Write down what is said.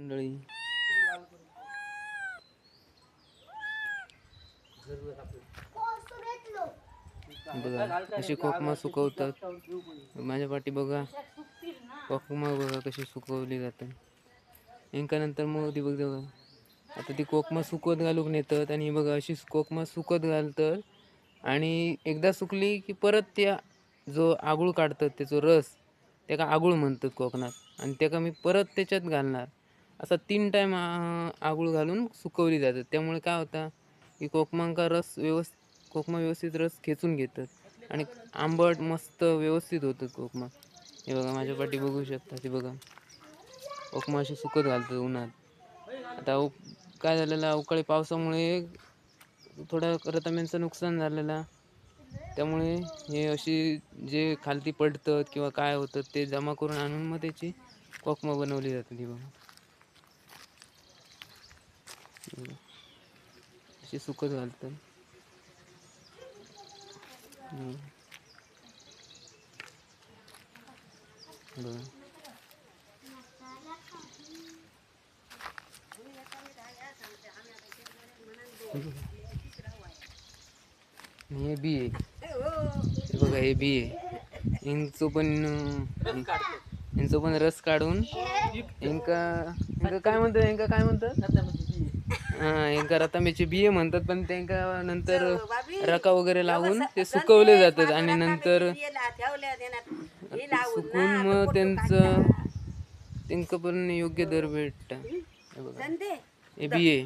मंडळी. बघा अशी कोकमा सुकवतात. माझ्या पाठी बघा कोकमा बघा कशी सुकवली जातात. इंका नंतर मग ती बघा आता ती कोकमा सुकवत घालूक नेतात आणि बघा अशी कोकमा सुकत घालतात आणि एकदा सुकली की परत त्या जो आगुळ काढतात त्याचा रस त्याका आगुळ म्हणतात कोकणात आणि त्याका मी परत त्याच्यात घालणार असा 3 टाइम आगुळ घालून सुकवली जातात. त्यामुळे काय होता की कोकमांका कोकमा व्यवस्थित रस खेचून घेतात आणि आंबट मस्त व्यवस्थित होतं कोकमा. हे बघा माझ्या पाठी बघू शकता ते बघा कोकमा अशी सुकत घालतात उन्हात. आता काय झालेलं अवकाळी पावसामुळे थोडा रताळ्यांचं नुकसान झालेलं त्यामुळे हे अशी जे खालती पडतात किंवा काय होतं ते जमा करून आणून मग त्याची कोकमा बनवली जाते. ती बघा अशी सुकत घालतात. बघा हे बी आहे. हे बघा हे बी आहे. यांचं पण रस काढून काय म्हणतात यांका रतांब्याचे बिये म्हणतात पण त्यांका नंतर रका वगैरे लावून ते सुकवले जातात आणि नंतर सुकून मग त्यांका पण योग्य दर भेटत. हे बघा हे बिये